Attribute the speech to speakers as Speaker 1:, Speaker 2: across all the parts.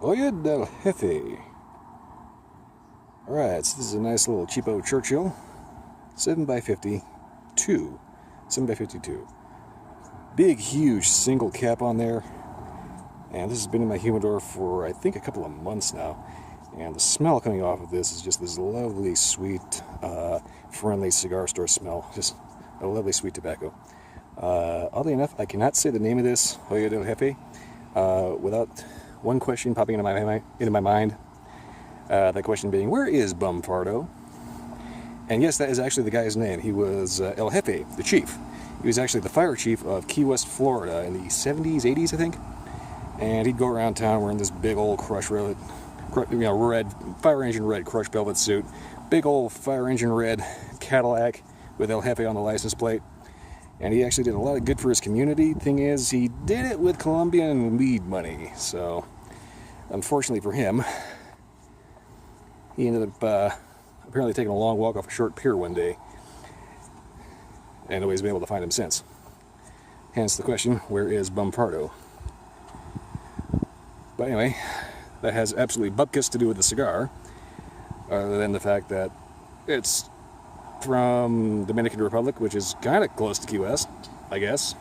Speaker 1: Joya del Jefe. Alright, so this is a nice little cheapo Churchill. 7x52. 7x52. Big, huge single cap on there. And this has been in my humidor for, I think, a couple of months now. And the smell coming off of this is just this lovely, sweet, friendly cigar store smell. Just a lovely, sweet tobacco. Oddly enough, I cannot say the name of this, Joya del Jefe, without one question popping into my mind. That question being, where is Bum Fardo? And yes, that is actually the guy's name. He was El Jefe, the chief. He was actually the fire chief of Key West, Florida in the 70s, 80s, I think. And he'd go around town wearing this big old red fire engine red crushed velvet suit, big old fire engine red Cadillac with El Jefe on the license plate. And he actually did a lot of good for his community. Thing is, he did it with Colombian weed money. So, unfortunately for him, he ended up apparently taking a long walk off a short pier one day. And nobody's been able to find him since. Hence the question, where is Bum Fardo? But anyway, that has absolutely bupkis to do with the cigar, other than the fact that it's from Dominican Republic, which is kind of close to Key West, I guess.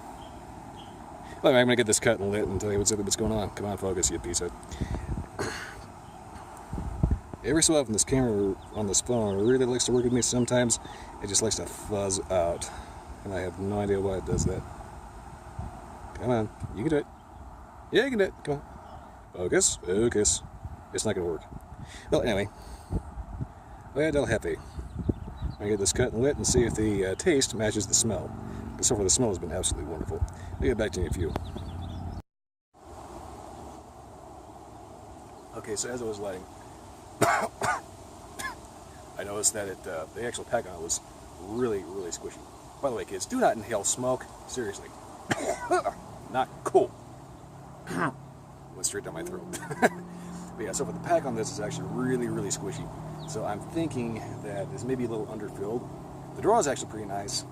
Speaker 1: Well, I'm going to get this cut and lit and tell you what's going on. Come on, focus, you piece of... Every so often, this camera on this phone really likes to work with me. Sometimes it just likes to fuzz out, and I have no idea why it does that. Come on, you can do it. Yeah, you can do it. Come on. Focus, focus. It's not going to work. Well, anyway. Joya del Jefe. I'm going to get this cut and lit and see if the taste matches the smell. Because so far the smell has been absolutely wonderful. I'll get back to you in a few. Okay, so as I was lighting, I noticed that the actual pack on it was really, really squishy. By the way, kids, do not inhale smoke. Seriously. Not cool. Went straight down my throat. But yeah, so for the pack on this is actually really, really squishy. So I'm thinking that this may be a little underfilled. The draw is actually pretty nice,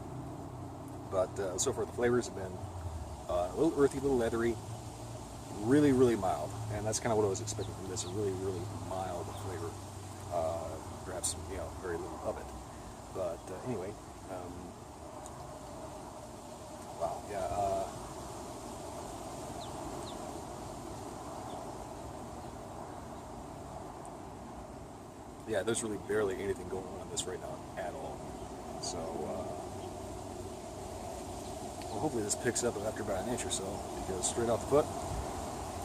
Speaker 1: but so far the flavors have been a little earthy, a little leathery, really, really mild. And that's kind of what I was expecting from this, a really, really mild flavor. Perhaps, very little of it. But anyway, wow, yeah. Yeah, there's really barely anything going on in this right now at all. So, well, hopefully this picks up after about an inch or so, because straight off the foot,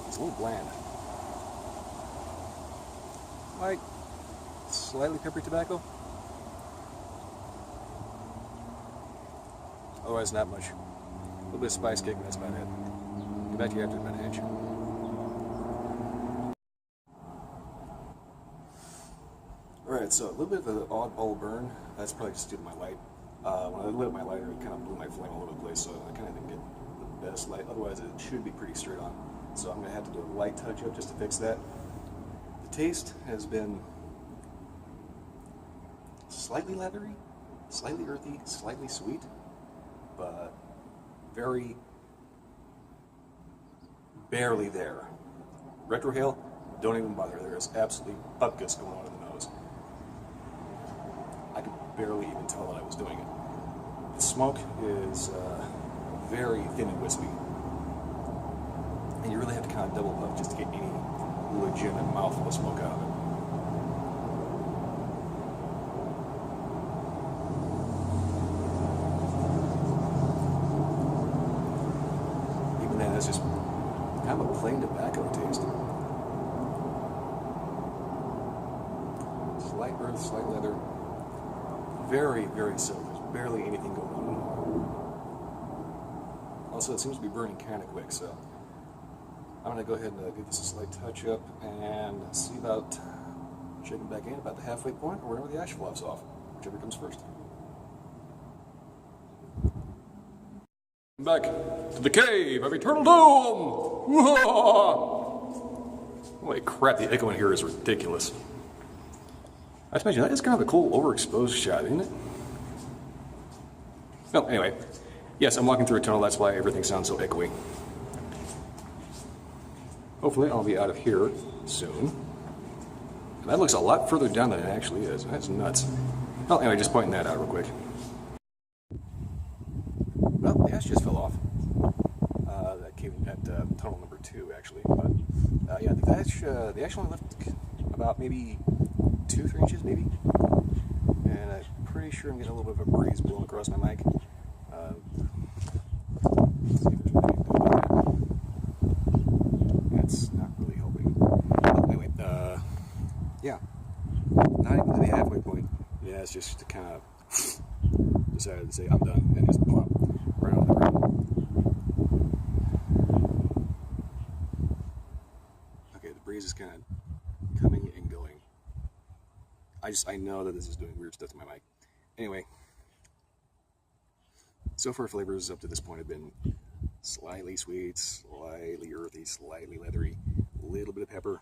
Speaker 1: it's a little bland. Like, slightly peppery tobacco. Otherwise, not much. A little bit of spice kick, and that's about it. Get back to you after about an inch. Alright, so a little bit of an oddball burn. That's probably just due to my light. When I lit up my lighter, it kind of blew my flame all over the place, so I kind of didn't get the best light. Otherwise, it should be pretty straight on. So I'm going to have to do a light touch-up just to fix that. The taste has been slightly leathery, slightly earthy, slightly sweet, but very barely there. Retrohale, don't even bother. There is absolutely bupkis going on in the nose. I could barely even tell that I was doing it. The smoke is very thin and wispy. And you really have to kind of double puff just to get any legitimate mouthful of smoke out of it. Even then, that's just kind of a plain tobacco taste. Slight earth, slight leather. Very, very subtle. There's barely anything going on. Also, it seems to be burning kind of quick, so I'm going to go ahead and give this a slight touch up and see about shaking back in about the halfway point or whenever the ash flies off, whichever comes first. Back to the cave of eternal doom! Holy crap, the echo in here is ridiculous. I have to imagine that is kind of a cool overexposed shot, isn't it? Well, anyway, yes, I'm walking through a tunnel, that's why everything sounds so echoey. hopefully I'll be out of here soon. And that looks a lot further down than it actually is. That's nuts. Well, anyway, just pointing that out real quick. Well, the ash just fell off. That came at tunnel number 2, actually. But yeah, the ash only left about maybe 2-3 inches, maybe. And I'm pretty sure I'm getting a little bit of a breeze blowing across my mic. Let's see if there's anything to do with that. That's not really helping. Well, anyway, yeah. Not even to the halfway point. Yeah, it's just to kind of decided to say I'm done and just plop right on the ground. Okay, the breeze is kind of coming and going. I know that this is doing weird stuff to my mic. Anyway, so far flavors up to this point have been slightly sweet, slightly earthy, slightly leathery, a little bit of pepper,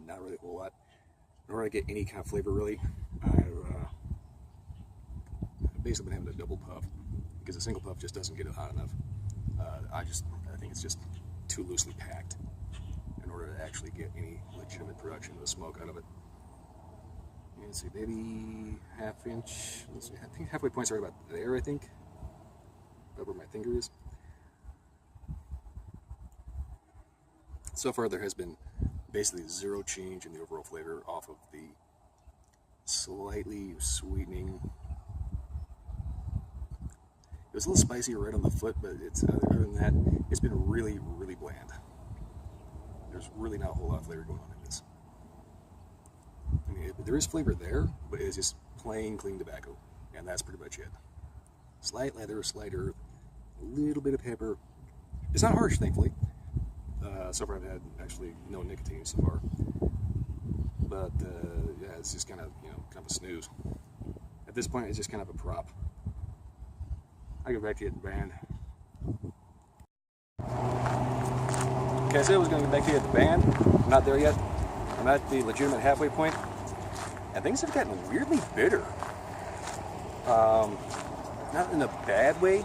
Speaker 1: not really a whole lot. In order to get any kind of flavor really, I've basically been having a double puff because a single puff just doesn't get it hot enough. I think it's just too loosely packed in order to actually get any legitimate production of the smoke out of it. Let's see, maybe half inch. Let's see, I think halfway point's right about there, I think. About where my finger is. So far there has been basically zero change in the overall flavor off of the slightly sweetening. It was a little spicy right on the foot, but it's other than that, it's been really, really bland. There's really not a whole lot of flavor going on in this. I mean, there is flavor there, but it's just plain clean tobacco, and that's pretty much it. Slight leather, slight earth, a little bit of pepper. It's not harsh, thankfully. So far I've had actually no nicotine so far. But yeah, it's just kind of, kind of a snooze. At this point, it's just kind of a prop. I go back to it in band. Okay, I said I was going to get back to you at the band. I'm not there yet. I'm at the legitimate halfway point, and things have gotten weirdly bitter. Not in a bad way,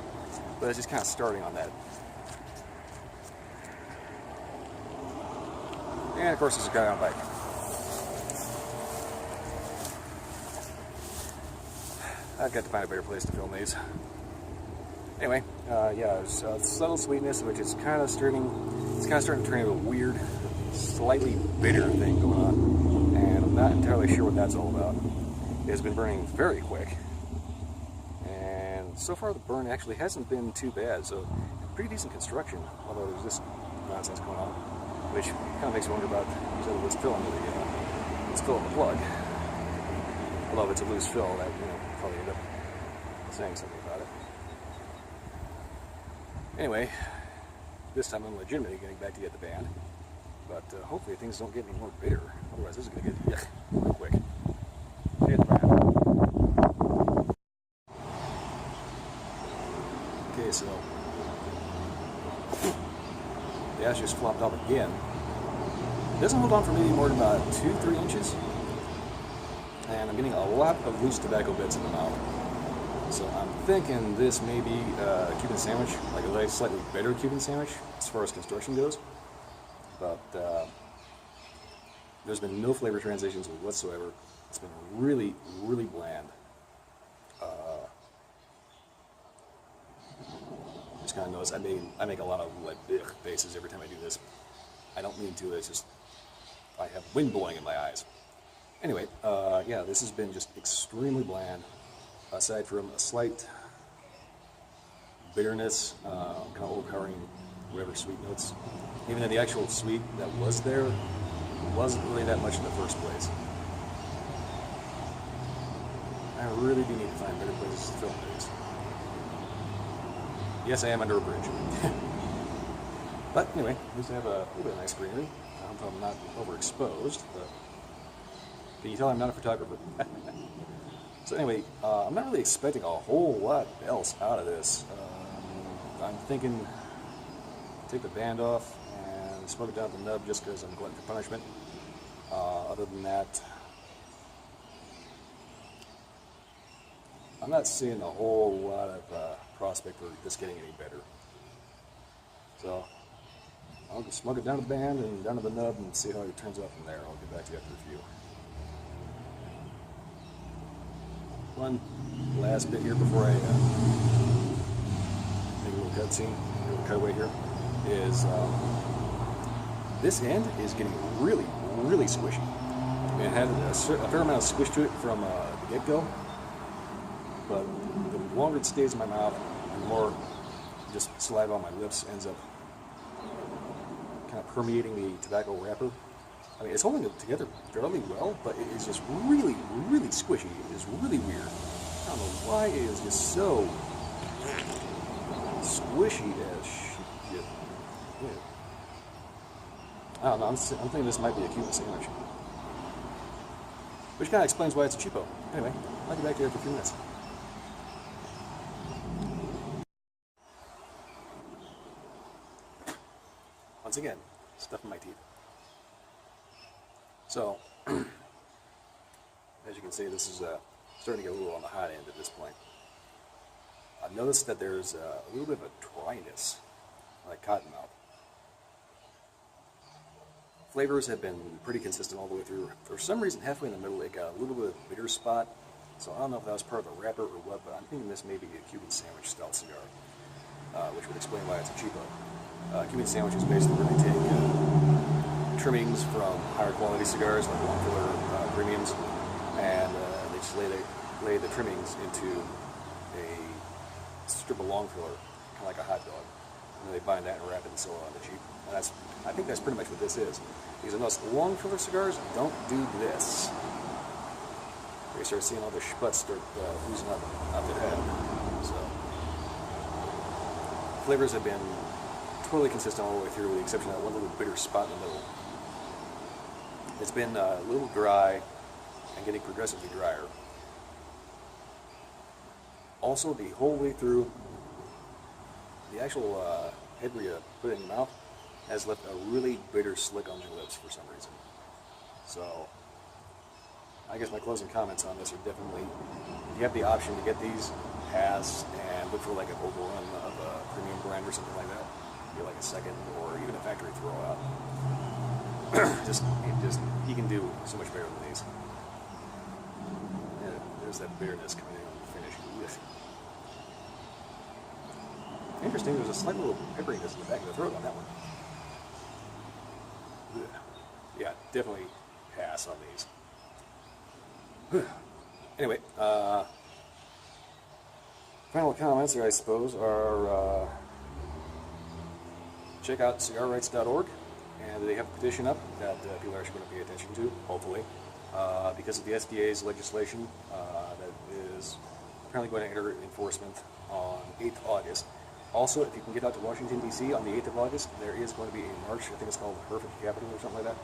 Speaker 1: but it's just kind of starting on that. And of course, there's a guy on a bike. I've got to find a better place to film these. Anyway, yeah, there's a subtle sweetness, which is kind of starting. It's kind of starting to turn into a weird, slightly bitter thing going on, and I'm not entirely sure what that's all about. It has been burning very quick, and so far the burn actually hasn't been too bad. So, pretty decent construction, although there's this nonsense going on, which kind of makes me wonder about what's filling the plug. Although if it's a loose fill, that probably end up saying something about it. Anyway, this time I'm legitimately getting back to get the band, but hopefully things don't get any more bitter. Otherwise, this is going to get yuck real quick. See you at the band. Okay, so the ash just flopped off again. It doesn't hold on for maybe more than about 2-3 inches, and I'm getting a lot of loose tobacco bits in the mouth. So I'm thinking this may be a Cuban sandwich, like a slightly bitter Cuban sandwich as far as construction goes. But there's been no flavor transitions whatsoever. It's been really, really bland. Just kind of notice I make a lot of like faces every time I do this. I don't mean to. It's just I have wind blowing in my eyes. Anyway, yeah, this has been just extremely bland. Aside from a slight bitterness, kind of overpowering whatever sweet notes. Even though the actual sweet that was there wasn't really that much in the first place. I really do need to find better places to film these. Yes, I am under a bridge. But anyway, at least I have a little bit of nice greenery. I hope I'm not overexposed, but can you tell I'm not a photographer? So anyway, I'm not really expecting a whole lot else out of this. I'm thinking take the band off and smoke it down the nub just because I'm glutton for punishment. Other than that, I'm not seeing a whole lot of prospect for this getting any better. So I'll just smug it down to the band and down to the nub and see how it turns out from there. I'll get back to you after a few. One last bit here before I make a little cutscene, a little cutaway here, is this end is getting really, really squishy. I mean, it had a fair amount of squish to it from the get-go, but the longer it stays in my mouth, the more just saliva on my lips ends up kind of permeating the tobacco wrapper. I mean, it's holding it together fairly well, but it is just really, really squishy. It is really weird. I don't know why it is just so squishy as shit. Yeah. I don't know, I'm thinking this might be a Cuban sandwich. Which kind of explains why it's a cheapo. Anyway, I'll get back to you after a few minutes. Once again, stuff in my teeth. So, as you can see, this is starting to get a little on the hot end at this point. I've noticed that there's a little bit of a dryness, like cottonmouth. Flavors have been pretty consistent all the way through. For some reason, halfway in the middle, it got a little bit of a bitter spot. So I don't know if that was part of the wrapper or what, but I'm thinking this may be a Cuban sandwich style cigar, which would explain why it's a cheapo. Cuban sandwiches basically where they take trimmings from higher quality cigars like long filler premiums, and they just lay the trimmings into a strip of long filler, kind of like a hot dog, and then they bind that and wrap it and sell it on the cheap. And I think that's pretty much what this is. Because in most long filler cigars don't do this. You start seeing all the schputz start oozing up out their head. So flavors have been totally consistent all the way through, with the exception of that one little bitter spot in the middle. It's been a little dry and getting progressively drier. Also, the whole way through, the actual head where you put it in your mouth has left a really bitter slick on your lips for some reason. So, I guess my closing comments on this are definitely, if you have the option to get these, pass and look for like an overrun of a premium brand or something like that. Get like a second or even a factory throwout. You can do so much better than these. Yeah, there's that bitterness coming in on the finish. Interesting, there's a slight little pepperiness in the back of the throat on that one. Yeah, definitely pass on these. Anyway, final comments here, I suppose, are check out cigarrights.org, and they have a petition up that people are actually going to pay attention to, hopefully, because of the SDA's legislation that is apparently going to enter enforcement on 8th August. Also, if you can get out to Washington, D.C. on the 8th of August, there is going to be a march. I think it's called the Perfect Capital or something like that.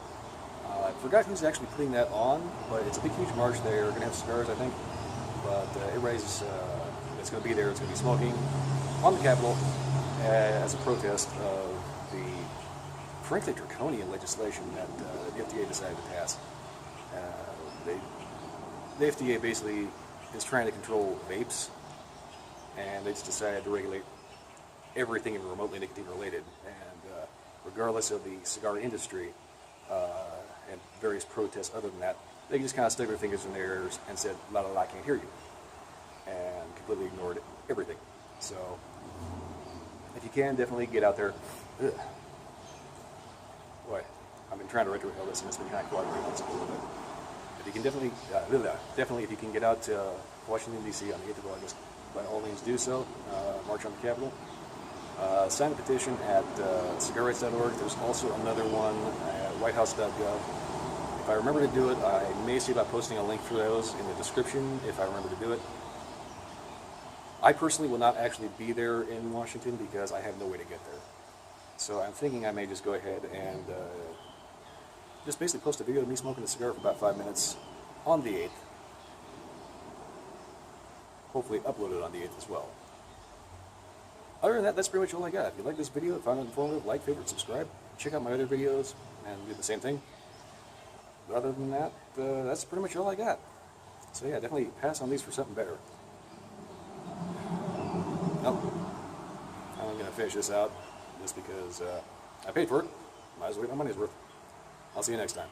Speaker 1: I forgot who's actually putting that on, but it's a big, huge march. They're going to have cigars, I think. But everybody's it's going to be there. It's going to be smoking on the Capitol as a protest of the, frankly, draconian legislation that the FDA decided to pass. The FDA basically is trying to control vapes, and they just decided to regulate everything remotely nicotine related, and regardless of the cigar industry and various protests other than that, they just kind of stuck their fingers in their ears and said, la la la, I can't hear you, and completely ignored everything. So if you can, definitely get out there. Ugh. Boy, I've been trying to retrofit this and it's been kind of quadruple a little bit. If you can definitely if you can get out to Washington, D.C. on the 8th of August, by all means do so. March on the Capitol. Sign a petition at cigarrights.org. There's also another one at whitehouse.gov. If I remember to do it, I may see about posting a link for those in the description if I remember to do it. I personally will not actually be there in Washington because I have no way to get there. So I'm thinking I may just go ahead and just basically post a video of me smoking a cigar for about 5 minutes on the 8th. Hopefully upload it on the 8th as well. Other than that, that's pretty much all I got. If you like this video, found it informative, like, favorite, subscribe. Check out my other videos and do the same thing. But other than that, that's pretty much all I got. So yeah, definitely pass on these for something better. Nope. I'm going to finish this out just because I paid for it. Might as well get my money's worth. I'll see you next time.